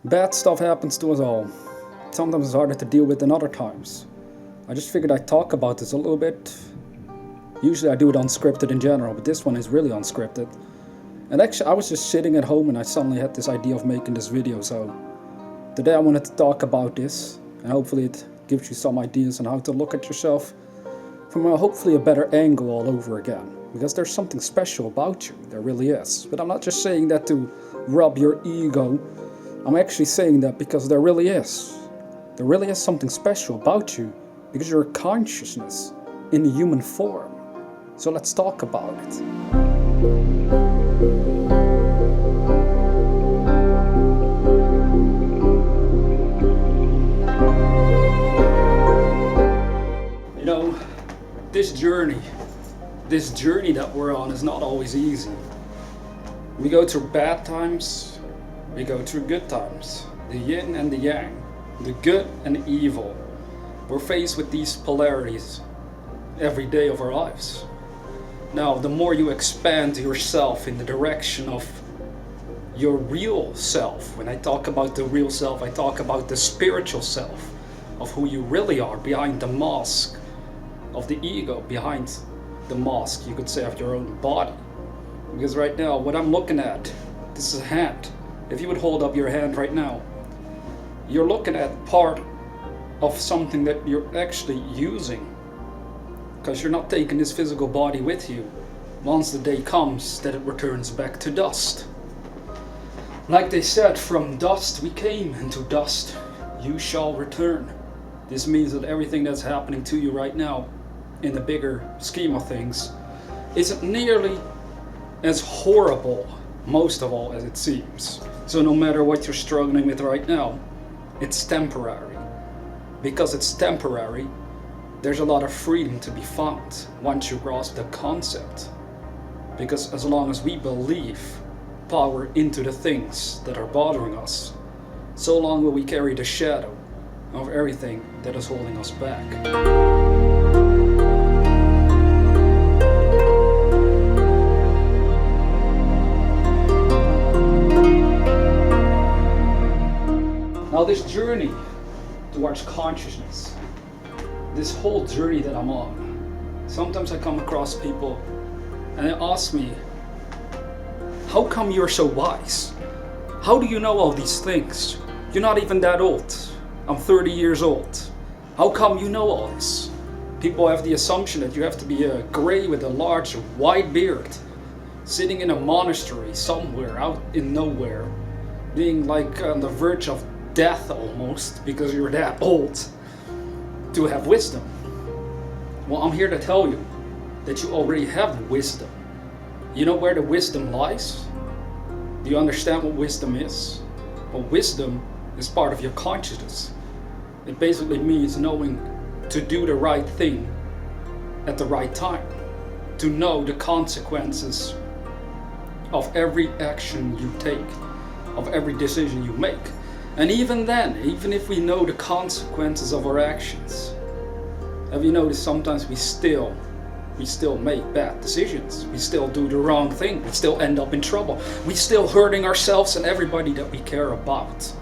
Bad stuff happens to us all. Sometimes it's harder to deal with than other times. I just figured I'd talk about this a little bit. Usually I do it unscripted in general, but this one is really unscripted. And actually I was just sitting at home and I suddenly had this idea of making this video, so today I wanted to talk about this, and hopefully it gives you some ideas on how to look at yourself from hopefully a better angle all over again. Because there's something special about you, there really is. But I'm not just saying that to rub your ego. I'm actually saying that because there really is. There really is something special about you, because you're a consciousness in a human form. So let's talk about it. You know, this journey that we're on is not always easy. We go through bad times, we go through good times, the yin and the yang, the good and the evil. We're faced with these polarities every day of our lives. Now, the more you expand yourself in the direction of your real self, when I talk about the real self, I talk about the spiritual self of who you really are behind the mask of the ego, behind the mask, you could say, of your own body. Because right now, what I'm looking at, this is a hand. If you would hold up your hand right now, you're looking at part of something that you're actually using, because you're not taking this physical body with you once the day comes that it returns back to dust. Like they said, from dust we came, and to dust you shall return. This means that everything that's happening to you right now, in the bigger scheme of things, isn't nearly as horrible, most of all, as it seems. So no matter what you're struggling with right now, it's temporary. Because it's temporary, there's a lot of freedom to be found once you grasp the concept. Because as long as we believe power into the things that are bothering us, so long will we carry the shadow of everything that is holding us back. Now this journey towards consciousness, this whole journey that I'm on, sometimes I come across people and they ask me, how come you're so wise? How do you know all these things? You're not even that old. I'm 30 years old. How come you know all this? People have the assumption that you have to be a gray with a large white beard, sitting in a monastery somewhere out in nowhere, being like on the verge of death almost, because you're that old, to have wisdom. Well, I'm here to tell you that you already have wisdom. You know where the wisdom lies? Do you understand what wisdom is? Well, wisdom is part of your consciousness. It basically means knowing to do the right thing at the right time, to know the consequences of every action you take, of every decision you make. And even then, even if we know the consequences of our actions, have you noticed sometimes we still make bad decisions. We still do the wrong thing. We still end up in trouble. We still hurting ourselves and everybody that we care about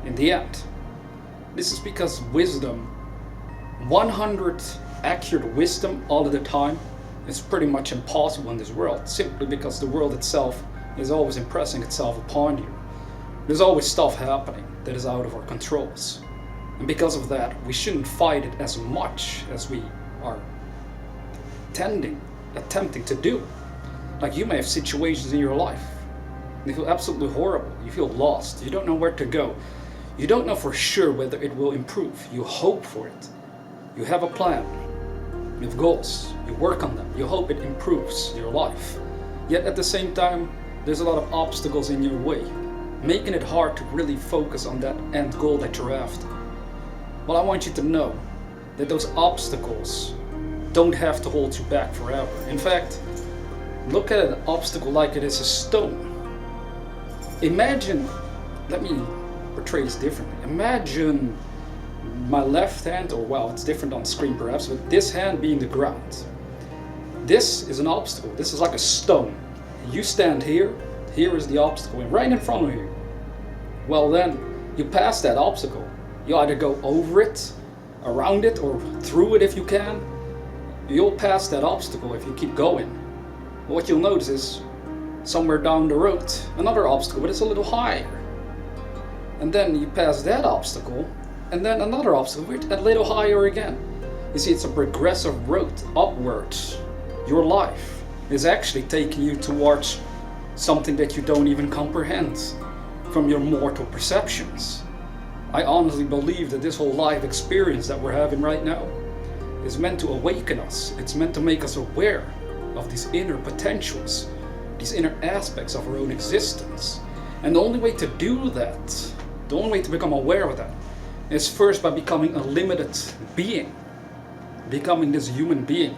in the end. This is because wisdom, 100 accurate wisdom all of the time, is pretty much impossible in this world, simply because the world itself is always impressing itself upon you. There's always stuff happening that is out of our controls. And because of that, we shouldn't fight it as much as we are attempting to do. Like, you may have situations in your life, you feel absolutely horrible, you feel lost, you don't know where to go, you don't know for sure whether it will improve, you hope for it, you have a plan, you have goals, you work on them, you hope it improves your life. Yet at the same time, there's a lot of obstacles in your way, making it hard to really focus on that end goal that you're after. Well, I want you to know that those obstacles don't have to hold you back forever. In fact, look at an obstacle like it is a stone. Imagine, let me portray this differently. Imagine my left hand, or well, it's different on screen perhaps, but this hand being the ground. This is an obstacle. This is like a stone. You stand here, here is the obstacle, and right in front of you. Well then, you pass that obstacle. You either go over it, around it, or through it if you can. You'll pass that obstacle if you keep going. What you'll notice is somewhere down the road, another obstacle, but it's a little higher. And then you pass that obstacle, and then another obstacle, a little higher again. You see, it's a progressive road upwards. Your life is actually taking you towards something that you don't even comprehend from your mortal perceptions. I honestly believe that this whole life experience that we're having right now is meant to awaken us. It's meant to make us aware of these inner potentials, these inner aspects of our own existence. And the only way to do that, the only way to become aware of that, is first by becoming a limited being, becoming this human being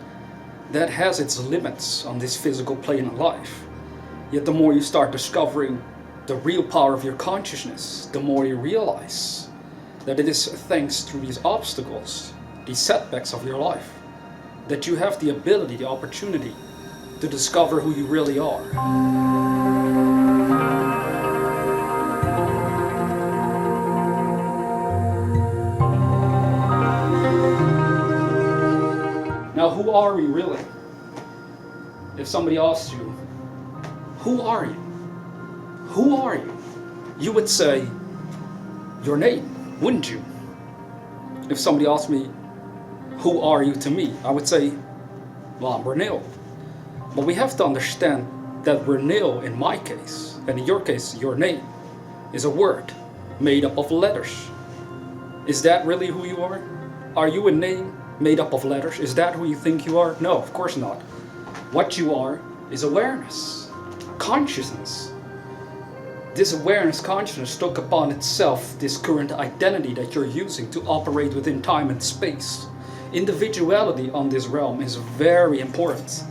that has its limits on this physical plane of life. Yet the more you start discovering the real power of your consciousness, the more you realize that it is thanks to these obstacles, these setbacks of your life, that you have the ability, the opportunity to discover who you really are. Now, who are we really? If somebody asks you, who are you? Who are you? You would say your name, wouldn't you? If somebody asked me, who are you to me? I would say, well, I'm Renil. But we have to understand that Renil, in my case, and in your case, your name, is a word made up of letters. Is that really who you are? Are you a name made up of letters? Is that who you think you are? No, of course not. What you are is awareness, consciousness. This awareness, consciousness took upon itself this current identity that you're using to operate within time and space. Individuality on this realm is very important.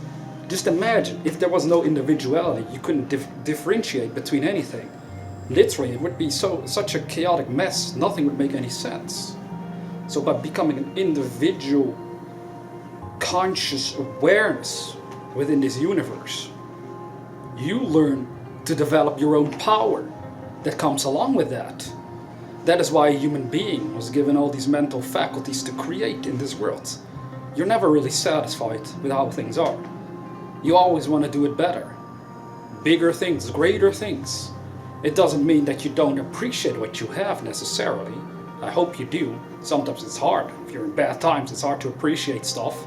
Just imagine if there was no individuality, you couldn't differentiate between anything. Literally, it would be such a chaotic mess, nothing would make any sense. So by becoming an individual, conscious awareness within this universe, you learn to develop your own power that comes along with that. That is why a human being was given all these mental faculties to create in this world. You're never really satisfied with how things are. You always want to do it better. Bigger things, greater things. It doesn't mean that you don't appreciate what you have necessarily. I hope you do. Sometimes it's hard. If you're in bad times, it's hard to appreciate stuff.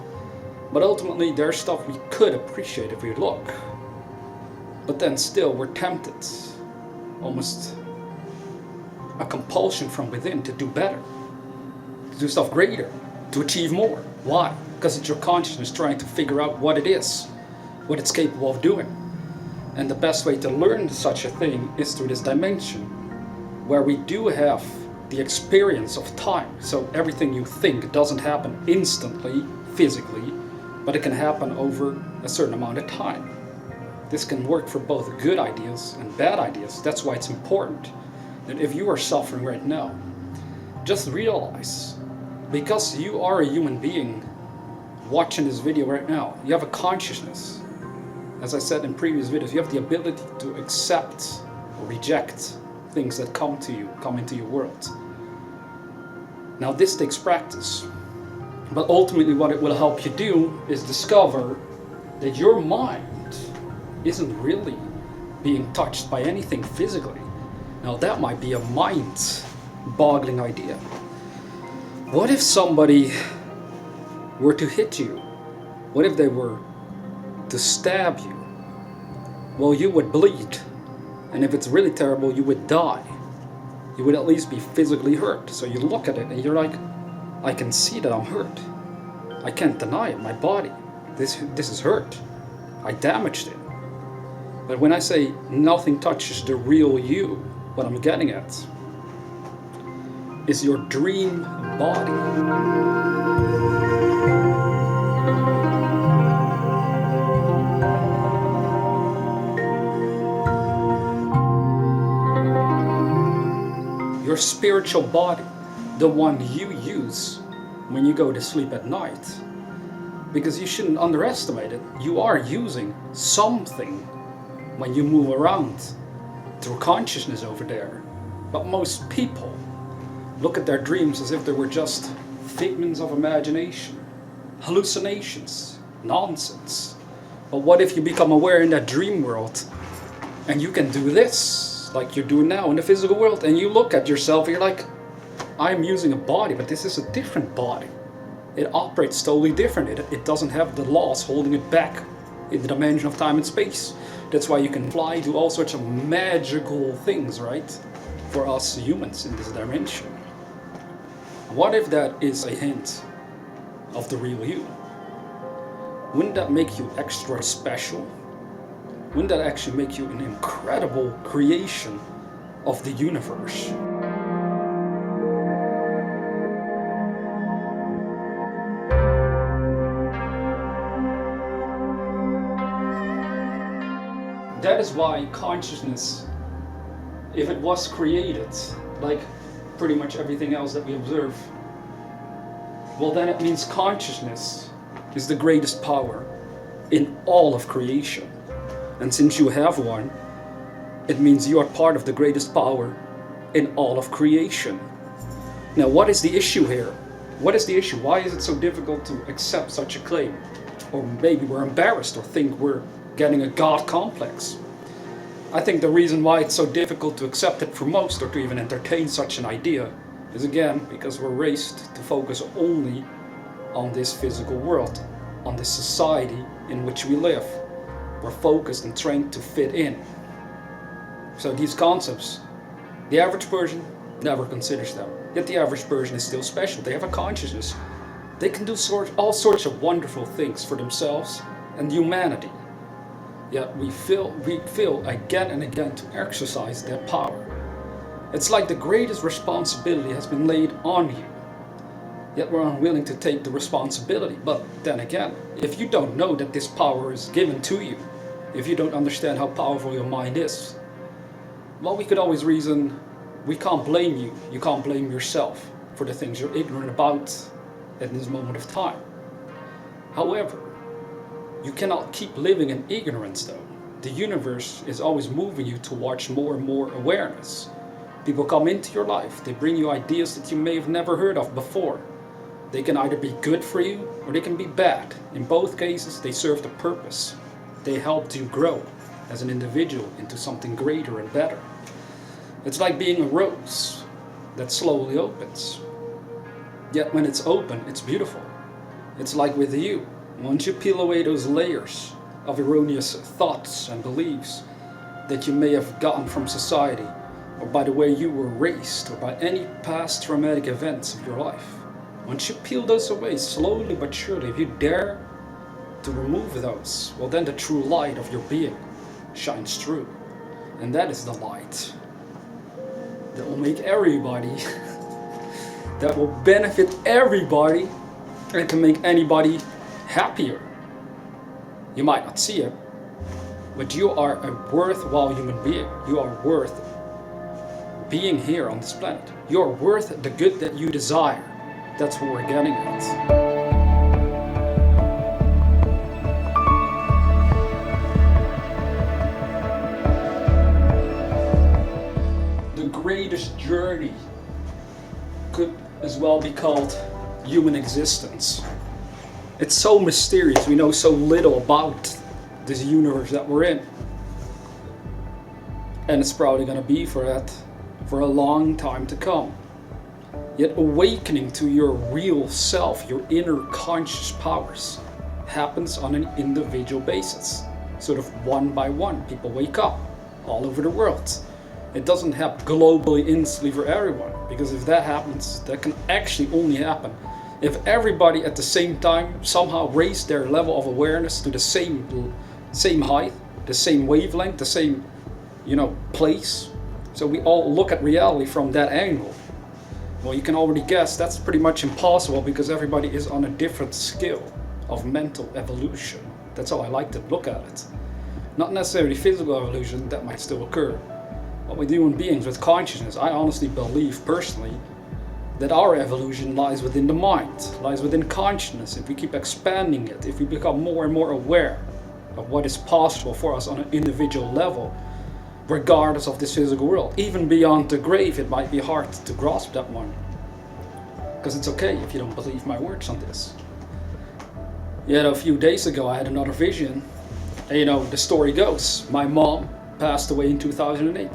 But ultimately, there's stuff we could appreciate if we look. But then still, we're tempted. Almost a compulsion from within to do better. To do stuff greater. To achieve more. Why? Because it's your consciousness trying to figure out what it is. What it's capable of doing. And the best way to learn such a thing is through this dimension. Where we do have the experience of time. So everything you think doesn't happen instantly, physically, but it can happen over a certain amount of time. This can work for both good ideas and bad ideas. That's why it's important that if you are suffering right now, just realize, because you are a human being watching this video right now, you have a consciousness. As I said in previous videos, you have the ability to accept or reject things that come into your world. Now this takes practice, but ultimately what it will help you do is discover that your mind isn't really being touched by anything physically. Now that might be a mind-boggling idea. What if somebody were to hit you? What if they were to stab you? Well, you would bleed, and if it's really terrible, you would die. You would at least be physically hurt. So you look at it and you're like, I can see that I'm hurt. I can't deny it, my body. This is hurt. I damaged it. But when I say nothing touches the real you, what I'm getting at is your dream body. Your spiritual body, the one you use when you go to sleep at night. Because you shouldn't underestimate it. You are using something when you move around through consciousness over there. But most people look at their dreams as if they were just figments of imagination, hallucinations, nonsense. But what if you become aware in that dream world and you can do this, like you're doing now in the physical world, and you look at yourself and you're like, I'm using a body, but this is a different body. It operates totally different. It doesn't have the laws holding it back in the dimension of time and space. That's why you can fly, do all sorts of magical things, right? For us humans in this dimension. What if that is a hint of the real you? Wouldn't that make you extra special? Wouldn't that actually make you an incredible creation of the universe? That is why consciousness, if it was created, like pretty much everything else that we observe, well then it means consciousness is the greatest power in all of creation. And since you have one, it means you are part of the greatest power in all of creation. Now what is the issue here? What is the issue? Why is it so difficult to accept such a claim? Or maybe we're embarrassed or think we're getting a God complex. I think the reason why it's so difficult to accept it for most, or to even entertain such an idea, is again because we're raised to focus only on this physical world, on this society in which we live. We're focused and trained to fit in. So these concepts, the average person never considers them. Yet the average person is still special. They have a consciousness. They can do all sorts of wonderful things for themselves and humanity. Yet we fail again and again to exercise that power. It's like the greatest responsibility has been laid on you. Yet we're unwilling to take the responsibility. But then again, if you don't know that this power is given to you, if you don't understand how powerful your mind is, well, we could always reason, we can't blame you. You can't blame yourself for the things you're ignorant about at this moment of time. However, you cannot keep living in ignorance though. The universe is always moving you towards more and more awareness. People come into your life, they bring you ideas that you may have never heard of before. They can either be good for you or they can be bad. In both cases, they serve the purpose. They help you grow as an individual into something greater and better. It's like being a rose that slowly opens. Yet when it's open, it's beautiful. It's like with you. Once you peel away those layers of erroneous thoughts and beliefs that you may have gotten from society, or by the way you were raised, or by any past traumatic events of your life, once you peel those away slowly but surely, if you dare to remove those, well then the true light of your being shines through. And that is the light that will make everybody, that will benefit everybody, and can make anybody happier. You might not see it, but you are a worthwhile human being. You are worth being here on this planet. You are worth the good that you desire. That's what we're getting at. The greatest journey could as well be called human existence. It's so mysterious. We know so little about this universe that we're in. And it's probably going to be for that for a long time to come. Yet awakening to your real self, your inner conscious powers, happens on an individual basis. Sort of one by one, people wake up all over the world. It doesn't happen globally instantly for everyone, because if that happens, that can actually only happen if everybody at the same time somehow raised their level of awareness to the same height, the same wavelength, the same, place. So we all look at reality from that angle. Well, you can already guess that's pretty much impossible because everybody is on a different scale of mental evolution. That's how I like to look at it. Not necessarily physical evolution, that might still occur. But with human beings, with consciousness, I honestly believe personally that our evolution lies within the mind, lies within consciousness. If we keep expanding it, if we become more and more aware of what is possible for us on an individual level, regardless of this physical world. Even beyond the grave, it might be hard to grasp that one. Because it's okay if you don't believe my words on this. Yet a few days ago I had another vision. And you know, the story goes, my mom passed away in 2008.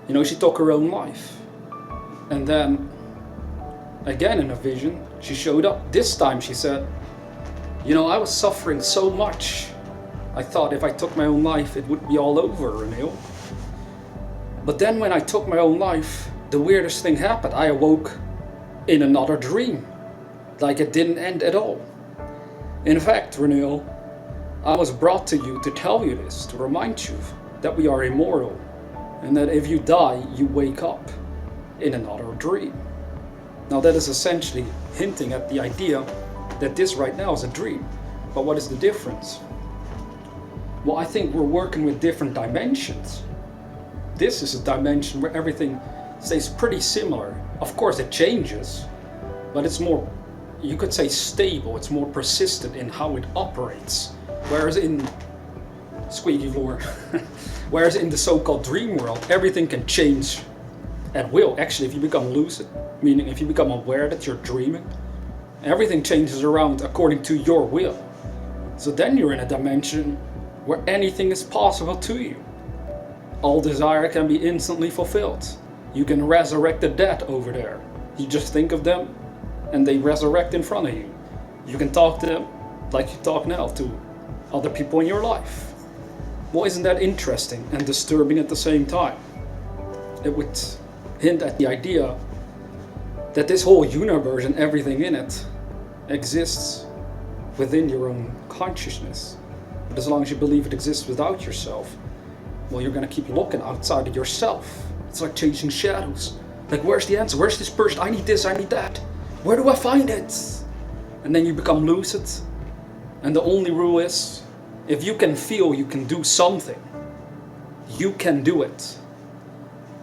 You know, she took her own life. And then, again in a vision, she showed up. This time she said, you know, I was suffering so much. I thought if I took my own life, it would be all over, Reneel. But then when I took my own life, the weirdest thing happened. I awoke in another dream. Like it didn't end at all. In fact, Reneel, I was brought to you to tell you this, to remind you that we are immortal. And that if you die, you wake up in another dream. Now that is essentially hinting at the idea that this right now is a dream. But what is the difference? Well, I think we're working with different dimensions. This is a dimension where everything stays pretty similar. Of course it changes, but it's more, you could say stable, it's more persistent in how it operates. Whereas in squeaky floor, whereas in the so-called dream world, everything can change at will. Actually, if you become lucid, meaning if you become aware that you're dreaming, everything changes around according to your will. So then you're in a dimension where anything is possible to you. All desire can be instantly fulfilled. You can resurrect the dead over there. You just think of them and they resurrect in front of you. You can talk to them like you talk now to other people in your life. Well, isn't that interesting and disturbing at the same time? It would hint at the idea that this whole universe and everything in it exists within your own consciousness. But as long as you believe it exists without yourself, well, you're gonna keep looking outside of yourself. It's like chasing shadows. Like, where's the answer? Where's this person? I need this, I need that. Where do I find it? And then you become lucid. And the only rule is, if you can feel you can do something, you can do it.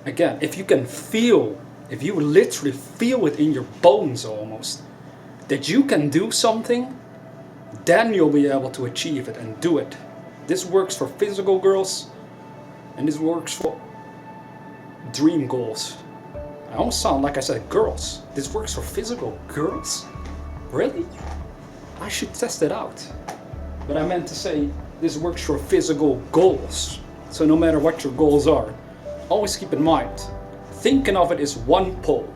Again, if you can feel, if you literally feel it in your bones almost, that you can do something, then you'll be able to achieve it and do it. This works for physical girls, and this works for dream goals. I almost sound like I said girls. This works for physical girls? Really? I should test it out. But I meant to say this works for physical goals. So no matter what your goals are, always keep in mind, thinking of it is one pole.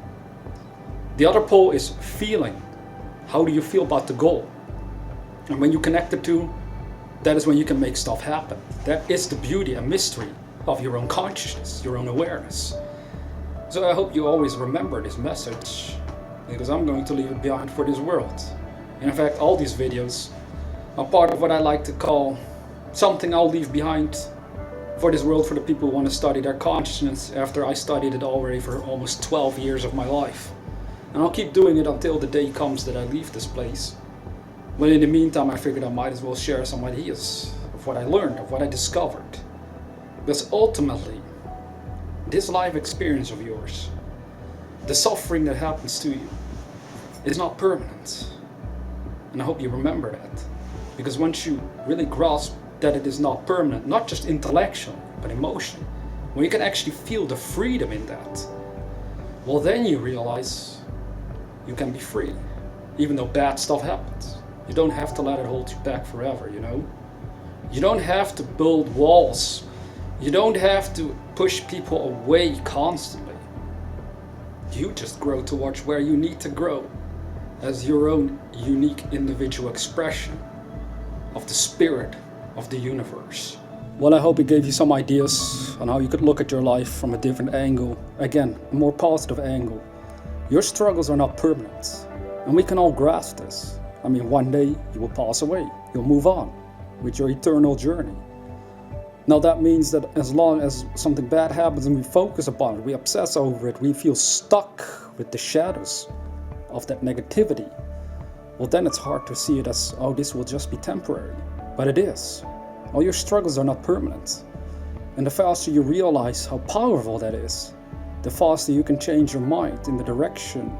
The other pole is feeling. How do you feel about the goal? And when you connect the two, that is when you can make stuff happen. That is the beauty and mystery of your own consciousness, your own awareness. So I hope you always remember this message, because I'm going to leave it behind for this world. And in fact, all these videos are part of what I like to call something I'll leave behind for this world, for the people who want to study their consciousness after I studied it already for almost 12 years of my life. And I'll keep doing it until the day comes that I leave this place. But in the meantime, I figured I might as well share some ideas of what I learned, of what I discovered. Because ultimately, this life experience of yours, the suffering that happens to you, is not permanent. And I hope you remember that. Because once you really grasp that it is not permanent, not just intellectual, but emotional, when you can actually feel the freedom in that, well, then you realize you can be free, even though bad stuff happens. You don't have to let it hold you back forever, you know? You don't have to build walls. You don't have to push people away constantly. You just grow towards where you need to grow as your own unique individual expression of the spirit of the universe. Well, I hope it gave you some ideas on how you could look at your life from a different angle. Again, a more positive angle. Your struggles are not permanent, and we can all grasp this. I mean, one day you will pass away. You'll move on with your eternal journey. Now that means that as long as something bad happens and we focus upon it, we obsess over it, we feel stuck with the shadows of that negativity, well, then it's hard to see it as, oh, this will just be temporary. But it is. All your struggles are not permanent. And the faster you realize how powerful that is, the faster you can change your mind in the direction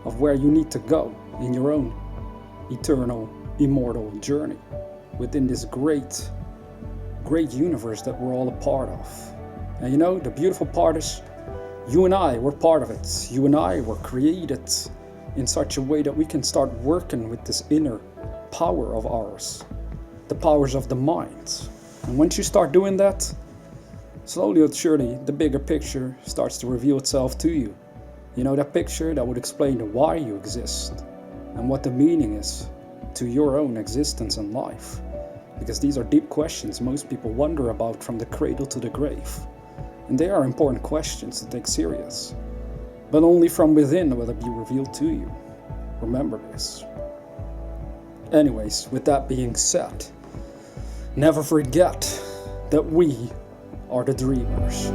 of where you need to go in your own eternal, immortal journey within this great great universe that we're all a part of. And you know, the beautiful part is, you and I, we're part of it. You and I were created in such a way that we can start working with this inner power of ours, the powers of the mind. And once you start doing that, slowly but surely, the bigger picture starts to reveal itself to you. You know, that picture that would explain the why you exist and what the meaning is to your own existence and life. Because these are deep questions most people wonder about from the cradle to the grave. And they are important questions to take serious. But only from within will it be revealed to you. Remember this. Anyways, with that being said, never forget that we are the dreamers.